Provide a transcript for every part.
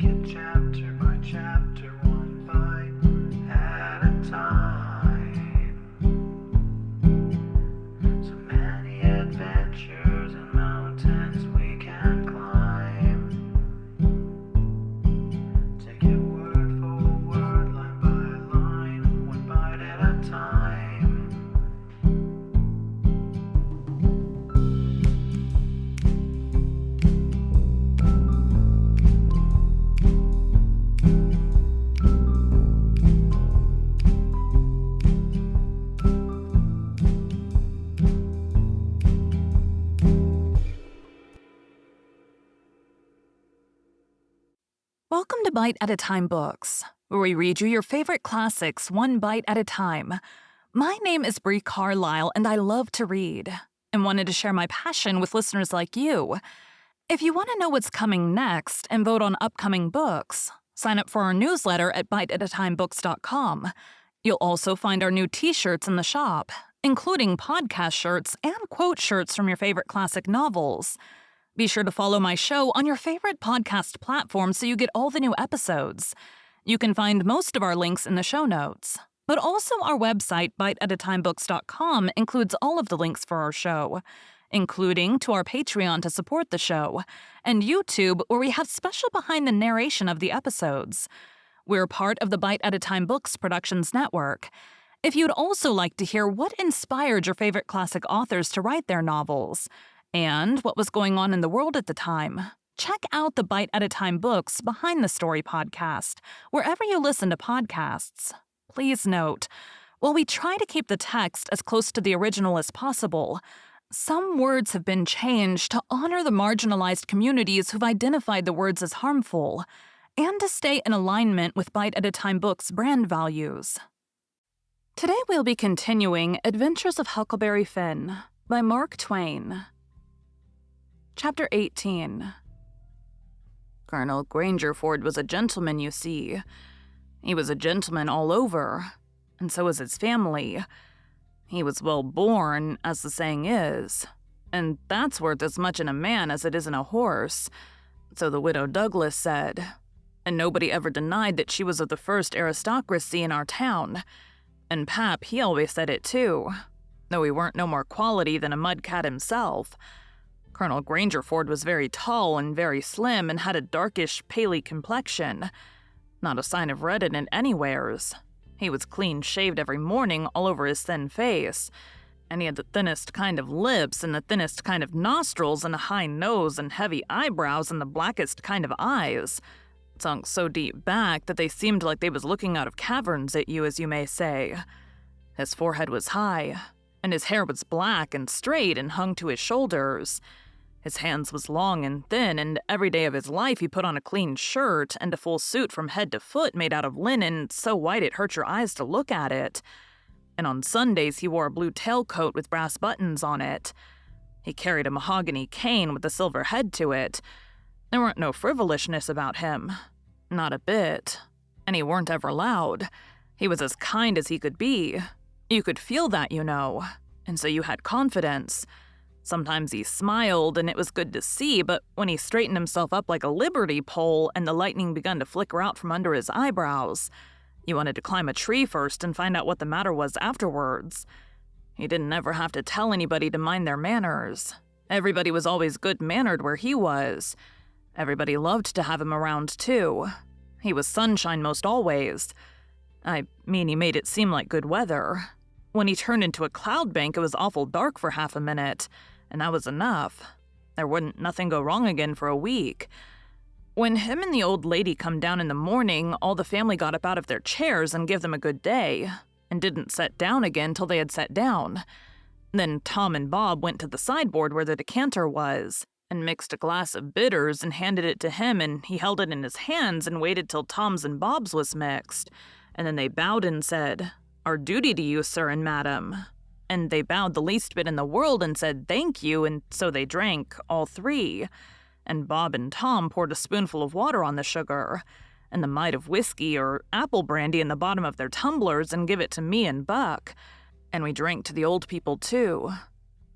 it chapter by chapter, one bite at a time. So many adventures and mountains we can climb. Take it word for word, line by line, one bite at a time. Welcome to Bite at a Time Books, where we read you your favorite classics one bite at a time. My name is Bree Carlile, and I love to read, and wanted to share my passion with listeners like you. If you want to know what's coming next and vote on upcoming books, sign up for our newsletter at biteatatimebooks.com. You'll also find our new t-shirts in the shop, including podcast shirts and quote shirts from your favorite classic novels. Be sure to follow my show on your favorite podcast platform so you get all the new episodes. You can find most of our links in the show notes. But also our website, biteatatimebooks.com, includes all of the links for our show, including to our Patreon to support the show, and YouTube, where we have special behind the narration of the episodes. We're part of the Bite at a Time Books Productions Network. If you'd also like to hear what inspired your favorite classic authors to write their novels, and what was going on in the world at the time, check out the Bite at a Time Books Behind the Story podcast, wherever you listen to podcasts. Please note, while we try to keep the text as close to the original as possible, some words have been changed to honor the marginalized communities who've identified the words as harmful, and to stay in alignment with Bite at a Time Books' brand values. Today we'll be continuing Adventures of Huckleberry Finn by Mark Twain. Chapter 18. Colonel Grangerford was a gentleman, you see. He was a gentleman all over, and so was his family. He was well born, as the saying is, and that's worth as much in a man as it is in a horse, so the widow Douglas said, and nobody ever denied that she was of the first aristocracy in our town, and Pap, he always said it too, though he weren't no more quality than a mudcat himself. Colonel Grangerford was very tall and very slim and had a darkish, paly complexion. Not a sign of red in it anywheres. He was clean-shaved every morning all over his thin face, and he had the thinnest kind of lips and the thinnest kind of nostrils and a high nose and heavy eyebrows and the blackest kind of eyes, sunk so deep back that they seemed like they was looking out of caverns at you, as you may say. His forehead was high, and his hair was black and straight and hung to his shoulders. His hands was long and thin, and every day of his life he put on a clean shirt and a full suit from head to foot made out of linen so white it hurt your eyes to look at it. And on Sundays he wore a blue tailcoat with brass buttons on it. He carried a mahogany cane with a silver head to it. There weren't no frivolishness about him. Not a bit. And he weren't ever loud. He was as kind as he could be. You could feel that, you know, and so you had confidence. Sometimes he smiled, and it was good to see, but when he straightened himself up like a liberty pole and the lightning begun to flicker out from under his eyebrows, you wanted to climb a tree first and find out what the matter was afterwards. He didn't ever have to tell anybody to mind their manners. Everybody was always good-mannered where he was. Everybody loved to have him around, too. He was sunshine most always. I mean, he made it seem like good weather. When he turned into a cloud bank, it was awful dark for half a minute, and that was enough. There wouldn't nothing go wrong again for a week. When him and the old lady come down in the morning, all the family got up out of their chairs and give them a good day, and didn't set down again till they had sat down. Then Tom and Bob went to the sideboard where the decanter was, and mixed a glass of bitters and handed it to him, and he held it in his hands and waited till Tom's and Bob's was mixed. And then they bowed and said, "Our duty to you, sir and madam." And they bowed the least bit in the world and said thank you, and so they drank, all three. And Bob and Tom poured a spoonful of water on the sugar, and the mite of whiskey or apple brandy in the bottom of their tumblers and give it to me and Buck. And we drank to the old people too.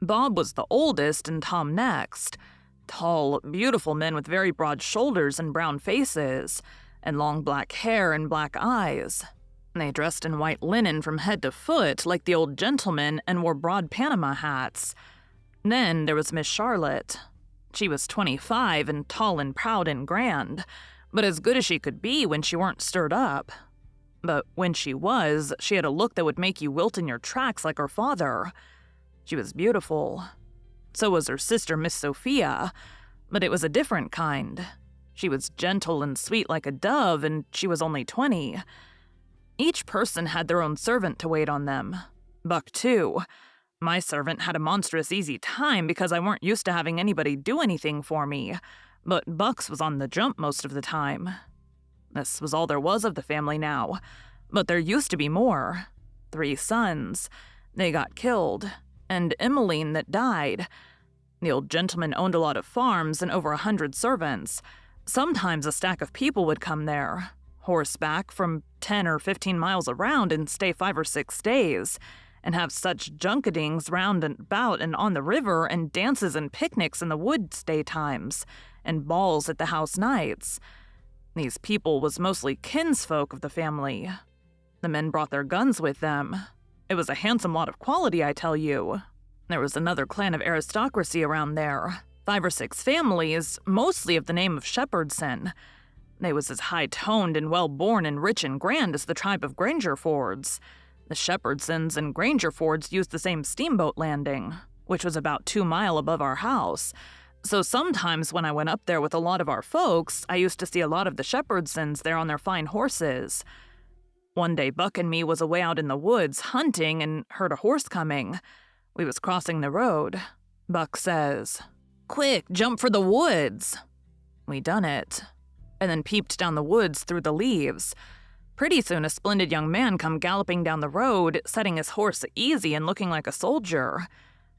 Bob was the oldest and Tom next. Tall, beautiful men with very broad shoulders and brown faces, and long black hair and black eyes. They dressed in white linen from head to foot like the old gentlemen and wore broad Panama hats. Then there was Miss Charlotte. She was 25 and tall and proud and grand, but as good as she could be when she weren't stirred up. But when she was, she had a look that would make you wilt in your tracks like her father. She was beautiful. So was her sister, Miss Sophia, but it was a different kind. She was gentle and sweet like a dove, and she was only 20. Each person had their own servant to wait on them. Buck, too. My servant had a monstrous easy time because I weren't used to having anybody do anything for me, but Buck's was on the jump most of the time. This was all there was of the family now, but there used to be more. 3 sons. They got killed, and Emmeline that died. The old gentleman owned a lot of farms and over 100 servants. Sometimes a stack of people would come there, horseback from 10 or 15 miles around and stay 5 or 6 days, and have such junketings round and about and on the river, and dances and picnics in the woods daytimes, and balls at the house nights. These people was mostly kinsfolk of the family. The men brought their guns with them. It was a handsome lot of quality, I tell you. There was another clan of aristocracy around there, 5 or 6 families, mostly of the name of Shepherdson. They was as high-toned and well-born and rich and grand as the tribe of Grangerfords. The Shepherdsons and Grangerfords used the same steamboat landing, which was about 2 miles above our house. So sometimes when I went up there with a lot of our folks, I used to see a lot of the Shepherdsons there on their fine horses. One day Buck and me was away out in the woods hunting and heard a horse coming. We was crossing the road. Buck says, "Quick, jump for the woods." We done it, and then peeped down the woods through the leaves. Pretty soon a splendid young man come galloping down the road, setting his horse easy and looking like a soldier.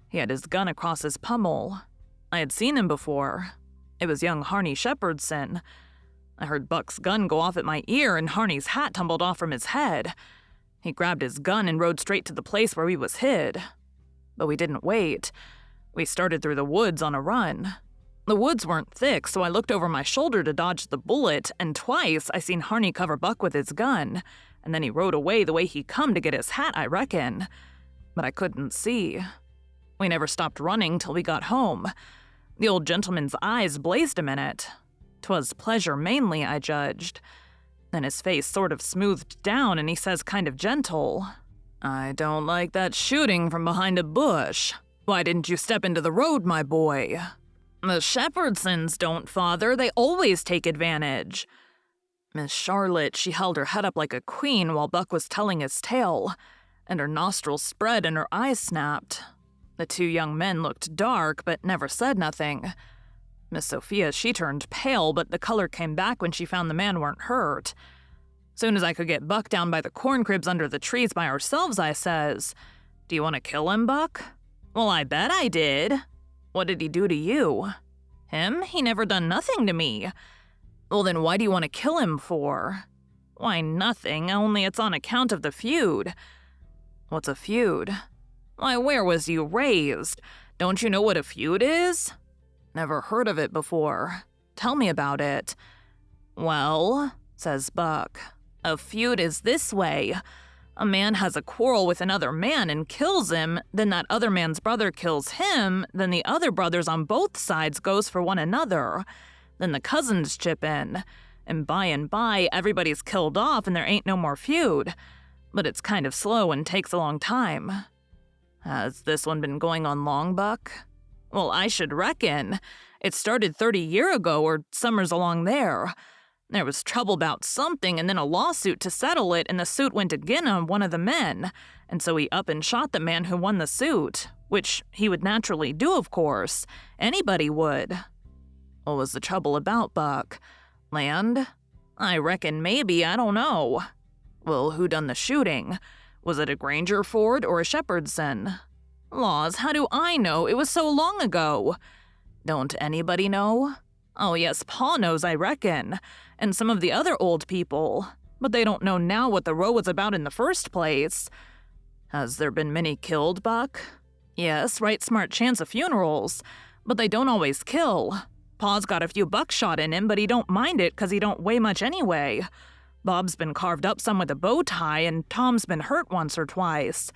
He had his gun across his pommel. I had seen him before. It was young Harney Shepherdson. I heard Buck's gun go off at my ear and Harney's hat tumbled off from his head. He grabbed his gun and rode straight to the place where we was hid. But we didn't wait. We started through the woods on a run. The woods weren't thick, so I looked over my shoulder to dodge the bullet, and twice I seen Harney cover Buck with his gun, and then he rode away the way he come to get his hat, I reckon. But I couldn't see. We never stopped running till we got home. The old gentleman's eyes blazed a minute. 'Twas pleasure mainly, I judged. Then his face sort of smoothed down, and he says kind of gentle, "I don't like that shooting from behind a bush. Why didn't you step into the road, my boy?" "The Shepherdsons don't, father. They always take advantage." Miss Charlotte, she held her head up like a queen while Buck was telling his tale, and her nostrils spread and her eyes snapped. The 2 young men looked dark, but never said nothing. Miss Sophia, she turned pale, but the color came back when she found the man weren't hurt. Soon as I could get Buck down by the corn cribs under the trees by ourselves, I says, "Do you want to kill him, Buck?" "Well, I bet I did." "What did he do to you?" "Him? He never done nothing to me." "Well, then why do you want to kill him for?" "Why, nothing, only it's on account of the feud." "What's a feud?" "Why, where was you raised? Don't you know what a feud is?" "Never heard of it before. Tell me about it." "Well," says Buck, "a feud is this way. A man has a quarrel with another man and kills him, then that other man's brother kills him, then the other brothers on both sides goes for one another. Then the cousins chip in, and by everybody's killed off and there ain't no more feud. But it's kind of slow and takes a long time." "Has this one been going on long, Buck?" "Well, I should reckon. It started 30 years ago or summers along there. There was trouble about something and then a lawsuit to settle it, and the suit went again on one of the men, and so he up and shot the man who won the suit, which he would naturally do, of course. Anybody would." "What was the trouble about, Buck? Land?" "I reckon maybe, I don't know." "Well, who done the shooting? Was it a Grangerford or a Shepherdson?" "Laws, how do I know? It was so long ago." "Don't anybody know?" "Oh yes, Pa knows, I reckon, and some of the other old people, but they don't know now what the row was about in the first place." "Has there been many killed, Buck?" "Yes, right smart chance of funerals, but they don't always kill. Pa's got a few buckshot in him, but he don't mind it 'cause he don't weigh much anyway. Bob's been carved up some with a bow tie, and Tom's been hurt once or twice.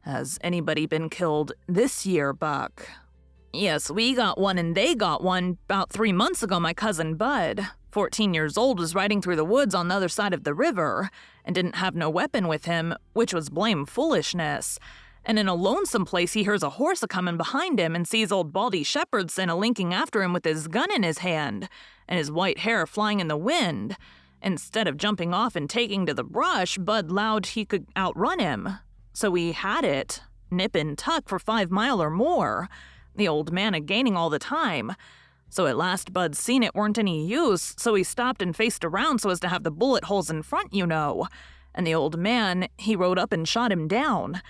Has anybody been killed this year, Buck? Yes, we got one and they got one. About 3 months ago, my cousin Bud, 14 years old, was riding through the woods on the other side of the river and didn't have no weapon with him, which was blame foolishness. And in a lonesome place, he hears a horse a-comin' behind him and sees old Baldy Shepherdson a-linking after him with his gun in his hand and his white hair flying in the wind. Instead of jumping off and taking to the brush, Bud 'lowed he could outrun him. So he had it, nip and tuck for 5 mile or more, the old man a-gaining all the time. So at last Bud seen it weren't any use, so he stopped and faced around so as to have the bullet holes in front, you know. And the old man, he rode up and shot him down.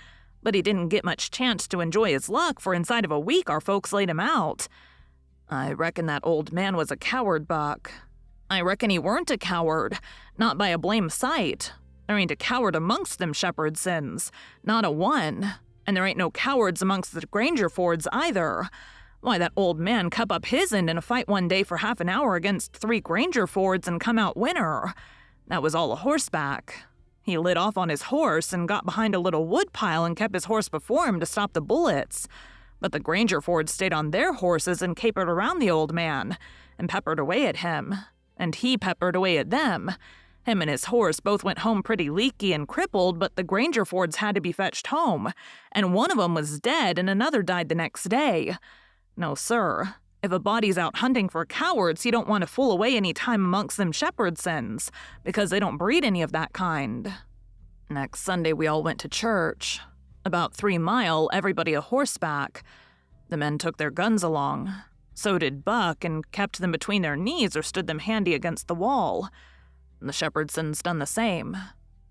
But he didn't get much chance to enjoy his luck, for inside of a week our folks laid him out. I reckon that old man was a coward, Buck. I reckon he weren't a coward, not by a blame sight. There ain't a coward amongst them Shepherdsons, not a one. And there ain't no cowards amongst the Grangerfords either. Why, that old man kept up his end in a fight one day for half an hour against 3 Grangerfords and come out winner. That was all a horseback. He lit off on his horse and got behind a little wood pile and kept his horse before him to stop the bullets. But the Grangerfords stayed on their horses and capered around the old man and peppered away at him. And he peppered away at them. Him and his horse both went home pretty leaky and crippled, but the Grangerfords had to be fetched home. And one of 'em was dead and another died the next day. No, sir. If a body's out hunting for cowards, you don't want to fool away any time amongst them Shepherdsons, because they don't breed any of that kind. Next Sunday we all went to church. About 3 mile, everybody a horseback. The men took their guns along. So did Buck, and kept them between their knees or stood them handy against the wall. The Shepherdsons done the same.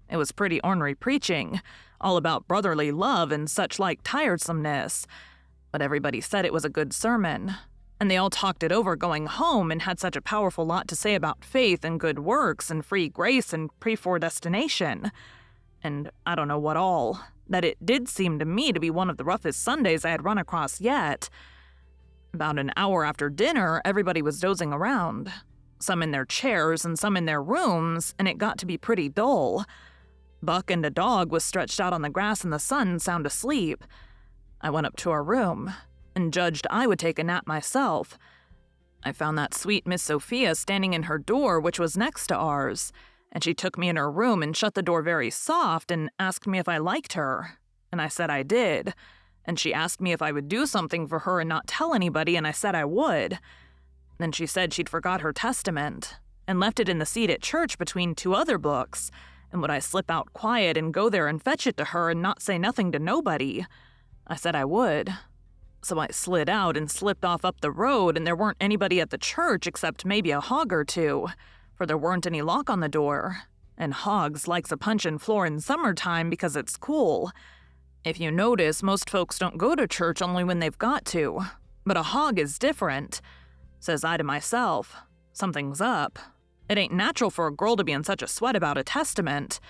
It was pretty ornery preaching, all about brotherly love and such like tiresomeness. But everybody said it was a good sermon. And they all talked it over going home and had such a powerful lot to say about faith and good works and free grace and predestination. And I don't know what all. That it did seem to me to be one of the roughest Sundays I had run across yet. About an hour after dinner, everybody was dozing around. Some in their chairs and some in their rooms, and it got to be pretty dull. Buck and a dog was stretched out on the grass in the sun, sound asleep. I went up to our room and judged I would take a nap myself. I found that sweet Miss Sophia standing in her door, which was next to ours, and she took me in her room and shut the door very soft and asked me if I liked her. And I said I did. And she asked me if I would do something for her and not tell anybody, and I said I would. Then she said she'd forgot her testament and left it in the seat at church between 2 other books, and would I slip out quiet and go there and fetch it to her and not say nothing to nobody. I said I would. So I slid out and slipped off up the road, and there weren't anybody at the church except maybe a hog or 2, for there weren't any lock on the door, and hogs likes a punchin' floor in summertime because it's cool. If you notice, most folks don't go to church only when they've got to, but a hog is different. Says I to myself, something's up. It ain't natural for a girl to be in such a sweat about a testament.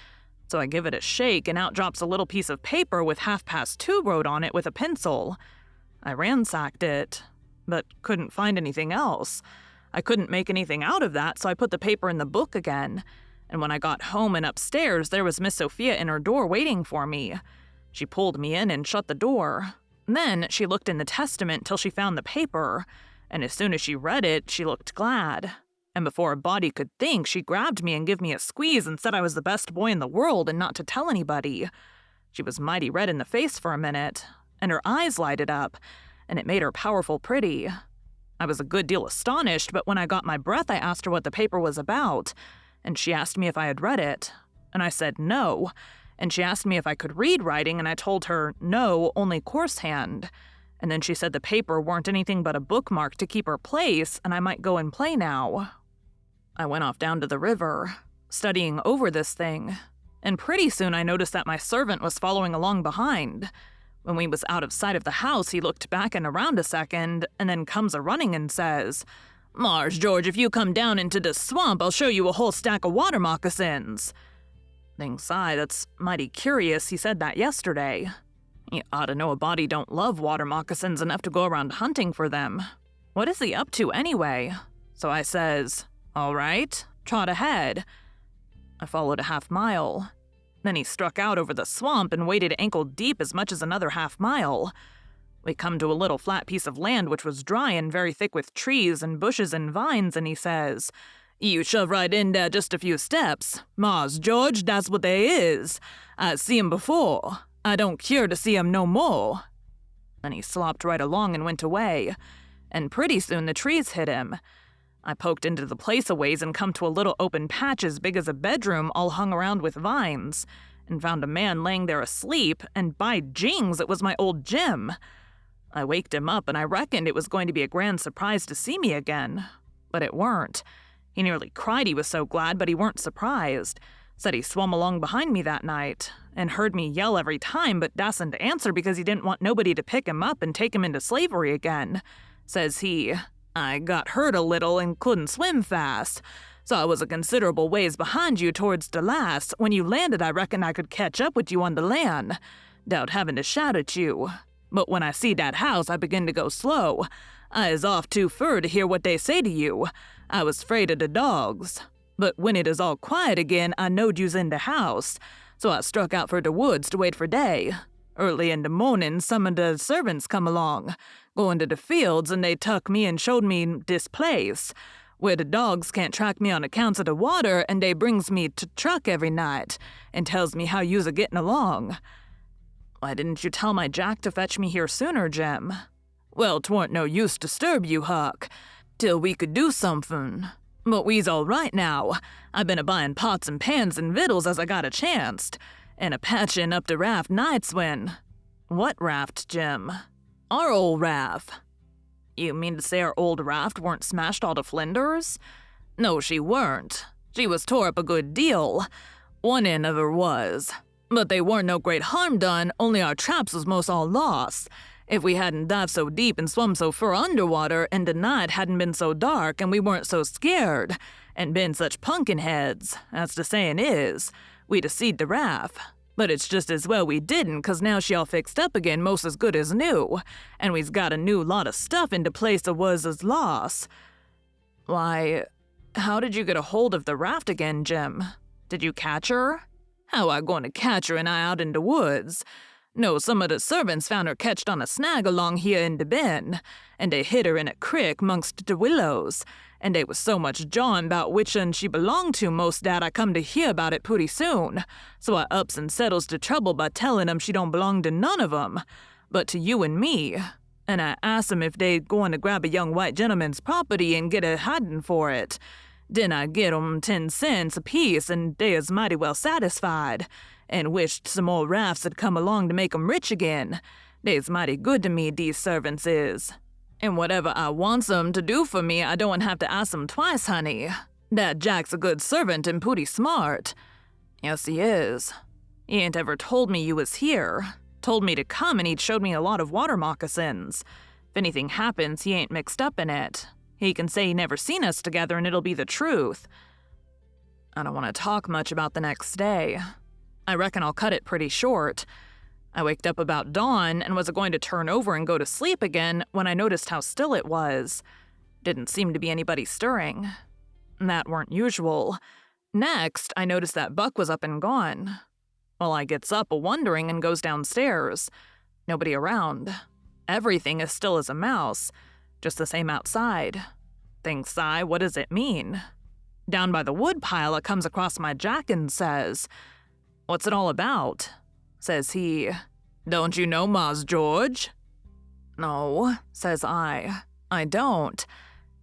So I give it a shake, and out drops a little piece of paper with 2:30 wrote on it with a pencil. I ransacked it, but couldn't find anything else. I couldn't make anything out of that, so I put the paper in the book again. And when I got home and upstairs, there was Miss Sophia in her door waiting for me. She pulled me in and shut the door. Then she looked in the testament till she found the paper, and as soon as she read it, she looked glad. And before a body could think, she grabbed me and give me a squeeze and said I was the best boy in the world and not to tell anybody. She was mighty red in the face for a minute, and her eyes lighted up, and it made her powerful pretty. I was a good deal astonished, but when I got my breath, I asked her what the paper was about, and she asked me if I had read it, and I said no, and she asked me if I could read writing, and I told her no, only coarse hand. And then she said the paper weren't anything but a bookmark to keep her place, and I might go and play now. I went off down to the river, studying over this thing, and pretty soon I noticed that my servant was following along behind. When we was out of sight of the house, he looked back and around a second, and then comes a-running and says, "Mars George, if you come down into the swamp, I'll show you a whole stack of water moccasins." Thinks I, that's mighty curious he said that yesterday. You ought to know a body don't love water moccasins enough to go around hunting for them. What is he up to anyway? So I says, all right, trot ahead. I followed a half-mile. Then he struck out over the swamp and waded ankle-deep as much as another half-mile. We come to a little flat piece of land which was dry and very thick with trees and bushes and vines, and he says, "You shove right in there just a few steps. Mars George, that's what they is. I see 'em before. I don't cure to see 'em no more." Then he slopped right along and went away, and pretty soon the trees hit him. I poked into the place a ways and come to a little open patch as big as a bedroom all hung around with vines, and found a man laying there asleep, and by jings, it was my old Jim. I waked him up, and I reckoned it was going to be a grand surprise to see me again. But it weren't. He nearly cried he was so glad, but he weren't surprised. Said he swum along behind me that night, and heard me yell every time, but dasn't answer because he didn't want nobody to pick him up and take him into slavery again. Says he, "I got hurt a little and couldn't swim fast, so I was a considerable ways behind you towards the last. When you landed, I reckoned I could catch up with you on the land, 'thout having to shout at you. But when I see that house, I begin to go slow. I is off too fur to hear what they say to you. I was 'fraid of the dogs. But when it is all quiet again, I knowed you's in the house, so I struck out for the woods to wait for day. Early in the morning, some of the servants come along, going to the fields, and they tuck me and showed me this place, where the dogs can't track me on accounts of the water, and they brings me to truck every night, and tells me how you's a-getting along." "Why didn't you tell my Jack to fetch me here sooner, Jim?" "Well, 'twarn't no use to disturb you, Huck, till we could do somethin'. But we's all right now. I been a-buying pots and pans and vittles as I got a chancet, and a-patchin' up the raft nights when—" "What raft, Jim?" "Our old raft." "You mean to say our old raft weren't smashed all to flinders?" "No, she weren't. She was tore up a good deal. One end of her was. But they weren't no great harm done, only our traps was most all lost. If we hadn't dived so deep and swum so fur underwater, and the night hadn't been so dark, and we weren't so scared, and been such punkin heads, as the sayin' is, we'd a seed the raft. But it's just as well we didn't, 'cause now she all fixed up again most as good as new, and we's got a new lot of stuff into place that was as lost." "Why, how did you get a hold of the raft again, Jim? Did you catch her?" "How I going to catch her and I out in the woods? No, some of the servants found her ketched on a snag along here in the bend, and they hid her in a crick 'mongst the willows, and they was so much jawin' 'bout which un she belonged to most that I come to hear about it pretty soon, so I ups and settles the trouble by tellin' 'em she don't belong to none of 'em, but to you and me, and I asked 'em if they'd goin' to grab a young white gentleman's property and get a hidin' for it. Then I get 'em 10 cents apiece, and they is mighty well satisfied, and wished some more rafts had come along to make 'em rich again. They's mighty good to me, these servants is. And whatever I wants 'em to do for me, I don't have to ask 'em twice, honey. That Jack's a good servant and pooty smart." "Yes, he is. He ain't ever told me you was here. Told me to come, and he'd showed me a lot of water moccasins. If anything happens, he ain't mixed up in it. He can say he never seen us together, and it'll be the truth." I don't want to talk much about the next day. I reckon I'll cut it pretty short. I waked up about dawn and was going to turn over and go to sleep again when I noticed how still it was. Didn't seem to be anybody stirring. That weren't usual. Next, I noticed that Buck was up and gone. Well, I gets up a-wondering and goes downstairs. Nobody around. Everything as still as a mouse. Just the same outside. Thinks I, what does it mean? Down by the wood pile, I comes across my Jack and says, "What's it all about?" Says he, "Don't you know Mars George?" "No," says I don't.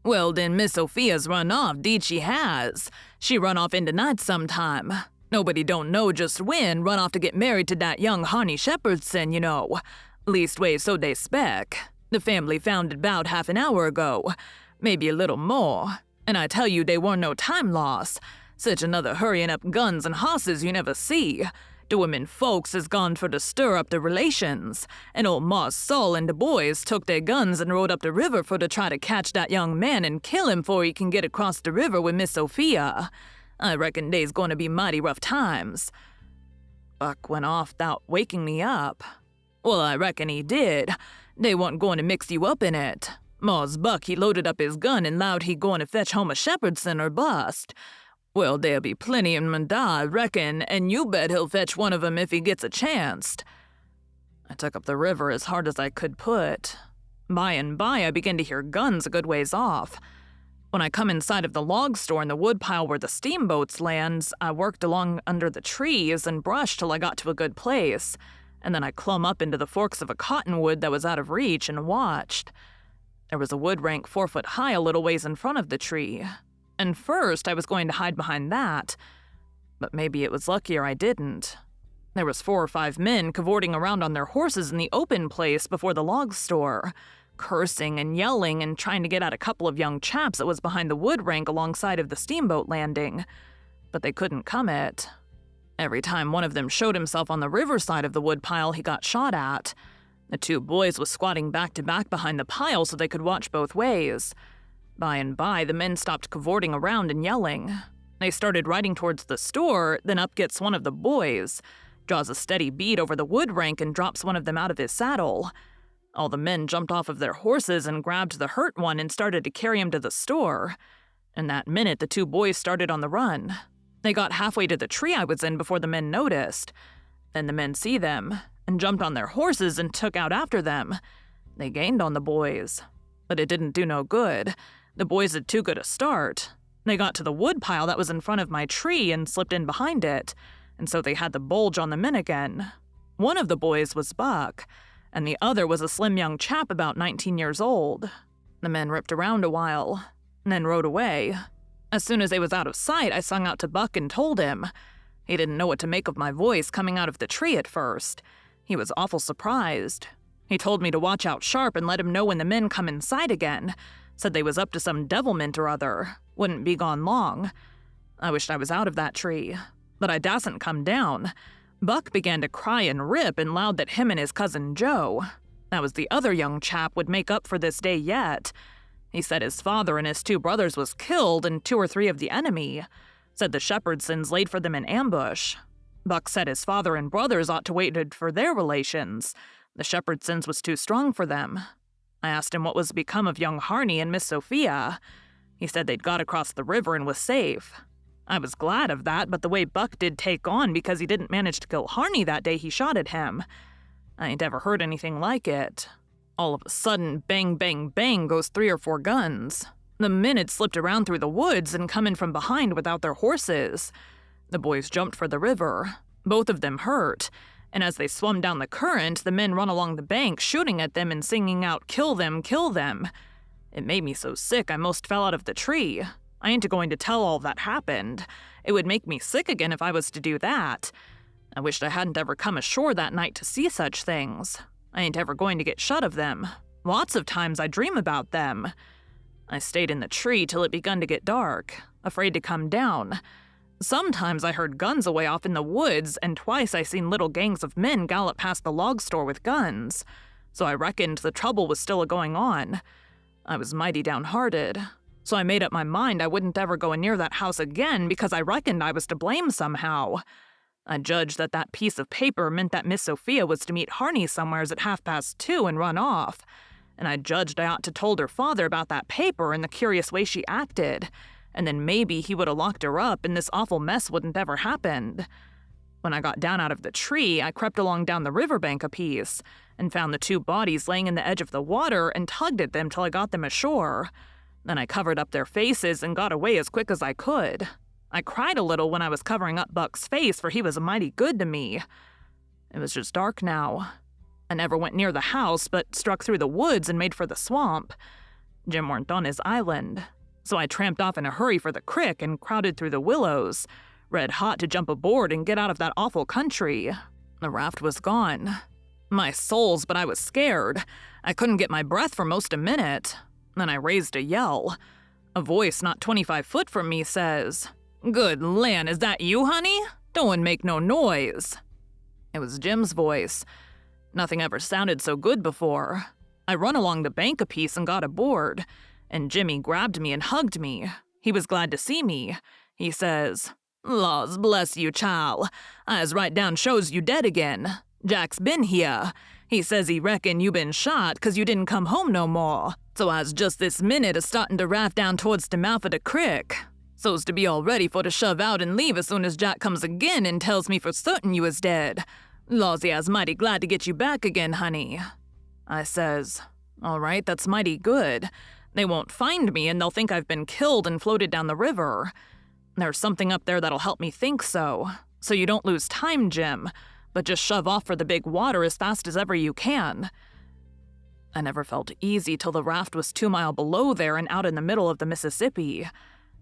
"Well, then Miss Sophia's run off, deed she has. She run off in the night sometime. Nobody don't know just when, run off to get married to that young Harney Shepherdson, you know. Leastways, so they spec. The family found it 'bout half an hour ago, maybe a little more, and I tell you they weren't no time loss. Such another hurrying up guns and hosses you never see. The women folks has gone for to stir up the relations, and old Marse Saul and the boys took their guns and rode up the river for to try to catch that young man and kill him 'fore he can get across the river with Miss Sophia. I reckon they's going to be mighty rough times." Buck went off 'thout waking me up. Well, I reckon he did. They wa'n't going to mix you up in it. Mars Buck, he loaded up his gun and 'lowed he going to fetch home a shepherdson or bust. Well, there'll be plenty in Manda, I reckon, and you bet he'll fetch one of 'em if he gets a chancet. I took up the river as hard as I could put. By and by, I began to hear guns a good ways off. When I come inside of the log store in the woodpile where the steamboats lands, I worked along under the trees and brushed till I got to a good place, and then I clumb up into the forks of a cottonwood that was out of reach and watched. There was a wood rank 4 foot high a little ways in front of the tree, and first I was going to hide behind that, but maybe it was luckier I didn't. There was 4 or 5 men cavorting around on their horses in the open place before the log store, cursing and yelling and trying to get at a couple of young chaps that was behind the wood rank alongside of the steamboat landing, but they couldn't come it. Every time one of them showed himself on the riverside of the woodpile, he got shot at. The 2 boys was squatting back to back behind the pile so they could watch both ways. By and by, the men stopped cavorting around and yelling. They started riding towards the store, then up gets one of the boys, draws a steady bead over the wood rank and drops one of them out of his saddle. All the men jumped off of their horses and grabbed the hurt one and started to carry him to the store. In that minute, the 2 boys started on the run. They got halfway to the tree I was in before the men noticed. Then the men see them and jumped on their horses and took out after them. They gained on the boys, but it didn't do no good. The boys had too good a start. They got to the woodpile that was in front of my tree and slipped in behind it, and so they had the bulge on the men again. One of the boys was Buck, and the other was a slim young chap about 19 years old. The men ripped around a while, and then rode away. As soon as they was out of sight, I sung out to Buck and told him. He didn't know what to make of my voice coming out of the tree at first. He was awful surprised. He told me to watch out sharp and let him know when the men come in sight again. Said they was up to some devilment or other. Wouldn't be gone long. I wished I was out of that tree, but I dasn't come down. Buck began to cry and rip and lowed that him and his cousin Joe, that was the other young chap, would make up for this day yet. He said his father and his 2 brothers was killed and 2 or 3 of the enemy. Said the Shepherdsons laid for them in ambush. Buck said his father and brothers ought to wait for their relations. The Shepherdsons was too strong for them. I asked him what was become of young Harney and Miss Sophia. He said they'd got across the river and was safe. I was glad of that, but the way Buck did take on because he didn't manage to kill Harney that day he shot at him. I ain't ever heard anything like it. All of a sudden, bang, bang, bang goes 3 or 4 guns. The men had slipped around through the woods and come in from behind without their horses. The boys jumped for the river, both of them hurt, and as they swum down the current, the men run along the bank shooting at them and singing out, "Kill them, kill them." It made me so sick I most fell out of the tree. I ain't going to tell all that happened. It would make me sick again if I was to do that. I wished I hadn't ever come ashore that night to see such things. I ain't ever going to get shut of them. Lots of times I dream about them. I stayed in the tree till it begun to get dark, afraid to come down. Sometimes I heard guns away off in the woods, and twice I seen little gangs of men gallop past the log store with guns. So I reckoned the trouble was still a-going on. I was mighty downhearted. So I made up my mind I wouldn't ever go near that house again because I reckoned I was to blame somehow. I judged that that piece of paper meant that Miss Sophia was to meet Harney somewheres at 2:30 and run off. And I judged I ought to told her father about that paper and the curious way she acted, and then maybe he would have locked her up and this awful mess wouldn't ever happened. When I got down out of the tree, I crept along down the riverbank a piece and found the 2 bodies laying in the edge of the water and tugged at them till I got them ashore. Then I covered up their faces and got away as quick as I could. I cried a little when I was covering up Buck's face, for he was mighty good to me. It was just dark now. I never went near the house, but struck through the woods and made for the swamp. Jim weren't on his island, so I tramped off in a hurry for the crick and crowded through the willows, red hot to jump aboard and get out of that awful country. The raft was gone. My souls, but I was scared. I couldn't get my breath for most a minute. Then I raised a yell. A voice not 25 foot from me says, "Good land, is that you, honey? Don't make no noise." It was Jim's voice. Nothing ever sounded so good before. I run along the bank a piece and got aboard, and Jimmy grabbed me and hugged me. He was glad to see me. He says, "Laws bless you, chile. I's right down shows you dead again. Jack's been here. He says he reckon you been shot 'cause you didn't come home no more. So I's just this minute a-startin' to raft down towards the mouth of the crick, so's to be all ready for to shove out and leave as soon as Jack comes again and tells me for certain you is dead. Lawsy, I's mighty glad to get you back again, honey. I says, all right, that's mighty good. They won't find me and they'll think I've been killed and floated down the river. There's something up there that'll help me think so. So you don't lose time, Jim, but just shove off for the big water as fast as ever you can. I never felt easy till the raft was 2 miles below there and out in the middle of the Mississippi.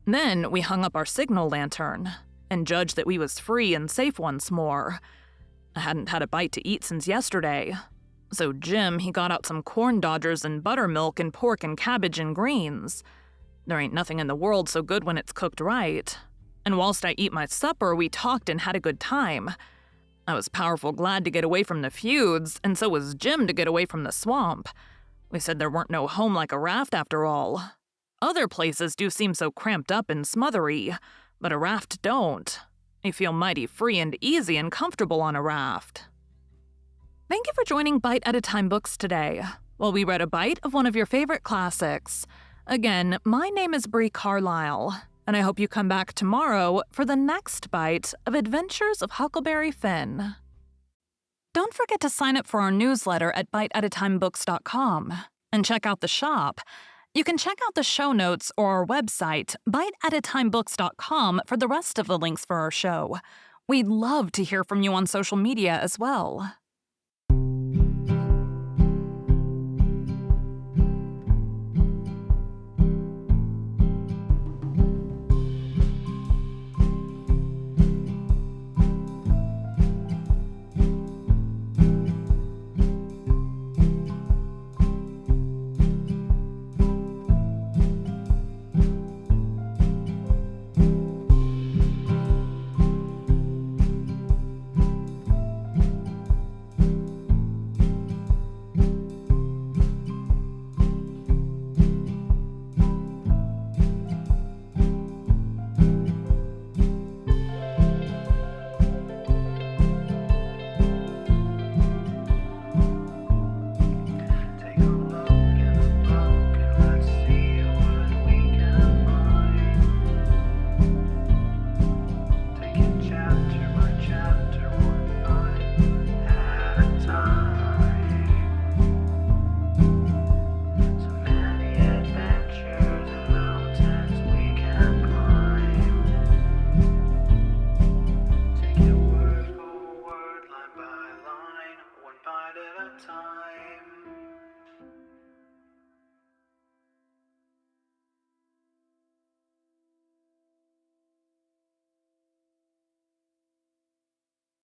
Then we hung up our signal lantern and judged that we was free and safe once more. I hadn't had a bite to eat since yesterday. So Jim, he got out some corn dodgers and buttermilk and pork and cabbage and greens. There ain't nothing in the world so good when it's cooked right. And whilst I eat my supper, we talked and had a good time. I was powerful glad to get away from the feuds, and so was Jim to get away from the swamp. We said there weren't no home like a raft after all. Other places do seem so cramped up and smothery, but a raft don't. You feel mighty free and easy and comfortable on a raft. Thank you for joining Bite at a Time Books today, while we read a bite of one of your favorite classics. Again, my name is Bree Carlile, and I hope you come back tomorrow for the next bite of Adventures of Huckleberry Finn. Don't forget to sign up for our newsletter at biteatatimebooks.com and check out the shop. You can check out the show notes or our website, biteatatimebooks.com, for the rest of the links for our show. We'd love to hear from you on social media as well.